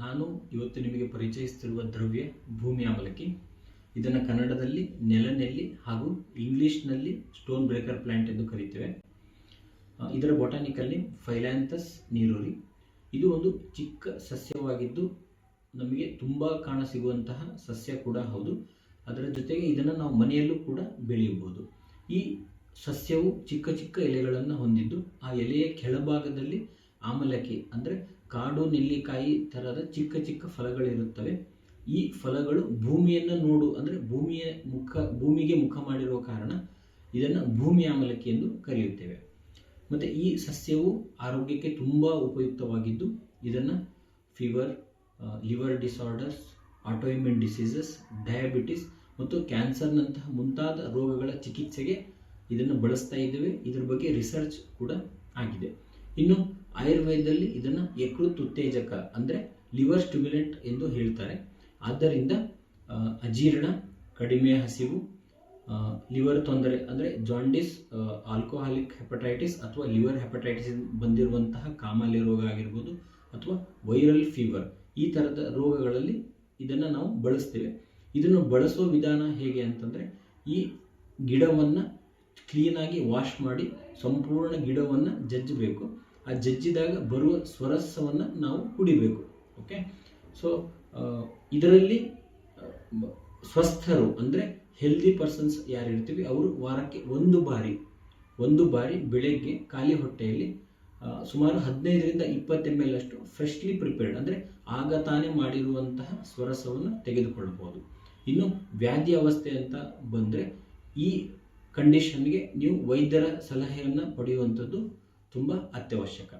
ನಾನು ಇವತ್ತು ನಿಮಗೆ ಪರಿಚಯಿಸುತ್ತಿರುವ ದ್ರವ್ಯ ಭೂಮಿ ಆಮಲಕ್ಕಿ. ಇದನ್ನು ಕನ್ನಡದಲ್ಲಿ ನೆಲನೆಲ್ಲಿ ಹಾಗೂ ಇಂಗ್ಲಿಷ್ನಲ್ಲಿ ಸ್ಟೋನ್ ಬ್ರೇಕರ್ ಪ್ಲಾಂಟ್ ಎಂದು ಕರೀತೇವೆ. ಇದರ ಬೊಟಾನಿಕಲ್ ನೇಮ್ ಫೈಲ್ಯಾಂಥಸ್ ನೀರೋರಿ. ಇದು ಒಂದು ಚಿಕ್ಕ ಸಸ್ಯವಾಗಿದ್ದು ನಮಗೆ ತುಂಬ ಕಾಣಸಿಗುವಂತಹ ಸಸ್ಯ ಕೂಡ ಹೌದು. ಅದರ ಜೊತೆಗೆ ಇದನ್ನು ನಾವು ಮನೆಯಲ್ಲೂ ಕೂಡ ಬೆಳೆಯಬಹುದು. ಈ ಸಸ್ಯವು ಚಿಕ್ಕ ಚಿಕ್ಕ ಎಲೆಗಳನ್ನು ಹೊಂದಿದ್ದು ಆ ಎಲೆಯ ಕೆಳಭಾಗದಲ್ಲಿ ಆಮಲಕ್ಕಿ ಅಂದರೆ ಕಾಡು ನೆಲ್ಲಿಕಾಯಿ ಥರದ ಚಿಕ್ಕ ಚಿಕ್ಕ ಫಲಗಳಿರುತ್ತವೆ. ಈ ಫಲಗಳು ಭೂಮಿಯನ್ನು ಅಂದರೆ ಭೂಮಿಗೆ ಮುಖ ಮಾಡಿರುವ ಕಾರಣ ಇದನ್ನು ಭೂಮಿ ಆಮಲಕ್ಕಿ ಎಂದು ಕರೆಯುತ್ತೇವೆ. ಮತ್ತು ಈ ಸಸ್ಯವು ಆರೋಗ್ಯಕ್ಕೆ ತುಂಬ ಉಪಯುಕ್ತವಾಗಿದ್ದು ಇದನ್ನು fever, liver disorders, autoimmune diseases, diabetes ಮತ್ತು ಕ್ಯಾನ್ಸರ್ನಂತಹ ಮುಂತಾದ ರೋಗಗಳ ಚಿಕಿತ್ಸೆಗೆ ಇದನ್ನು ಬಳಸ್ತಾ ಇದ್ದೇವೆ. ಇದರ ಬಗ್ಗೆ ರಿಸರ್ಚ್ ಕೂಡ ಆಗಿದೆ. ಇನ್ನು ಆಯುರ್ವೇದದಲ್ಲಿ ಇದನ್ನು ಯಕೃತ್ ಉತ್ತೇಜಕ ಅಂದರೆ ಲಿವರ್ ಸ್ಟಿಮ್ಯುಲೆಂಟ್ ಎಂದು ಹೇಳ್ತಾರೆ. ಆದ್ದರಿಂದ ಅಜೀರ್ಣ, ಕಡಿಮೆ ಹಸಿವು, ಲಿವರ್ ತೊಂದರೆ ಅಂದರೆ ಜಾಂಡಿಸ್, ಆಲ್ಕೋಹಾಲಿಕ್ ಹೆಪಟೈಟಿಸ್ ಅಥವಾ ಲಿವರ್ ಹೆಪಟೈಟಿಸ್ ಬಂದಿರುವಂತಹ ಕಾಮಾಲೆ ರೋಗ ಆಗಿರ್ಬೋದು ಅಥವಾ ವೈರಲ್ ಫೀವರ್, ಈ ಥರದ ರೋಗಗಳಲ್ಲಿ ಇದನ್ನು ನಾವು ಬಳಸ್ತೇವೆ. ಇದನ್ನು ಬಳಸೋ ವಿಧಾನ ಹೇಗೆ ಅಂತಂದರೆ, ಈ ಗಿಡವನ್ನು ಕ್ಲೀನಾಗಿ ವಾಶ್ ಮಾಡಿ ಸಂಪೂರ್ಣ ಗಿಡವನ್ನು ಜಜ್ಜಬೇಕು. ಆ ಜಜ್ಜಿದಾಗ ಬರುವ ಸ್ವರಸವನ್ನು ನಾವು ಕುಡಿಬೇಕು. ಓಕೆ, ಸೊ ಇದರಲ್ಲಿ ಸ್ವಸ್ಥರು ಅಂದರೆ ಹೆಲ್ದಿ ಪರ್ಸನ್ಸ್ ಯಾರಿರ್ತೀವಿ ಅವರು ವಾರಕ್ಕೆ ಒಂದು ಬಾರಿ ಬೆಳಗ್ಗೆ ಖಾಲಿ ಹೊಟ್ಟೆಯಲ್ಲಿ ಸುಮಾರು 15ರಿಂದ 20 ml ಅಷ್ಟು ಫ್ರೆಶ್ಲಿ ಪ್ರಿಪೇರ್ಡ್ ಅಂದರೆ ಆಗ ತಾನೇ ಮಾಡಿರುವಂತಹ ಸ್ವರಸವನ್ನು ತೆಗೆದುಕೊಳ್ಳಬಹುದು. ಇನ್ನು ವ್ಯಾಧಿ ಅವಸ್ಥೆ ಅಂತ ಬಂದರೆ ಈ ಕಂಡೀಷನ್ಗೆ ನೀವು ವೈದ್ಯರ ಸಲಹೆಯನ್ನು ಪಡೆಯುವಂಥದ್ದು ತುಂಬ ಅತ್ಯವಶ್ಯಕ.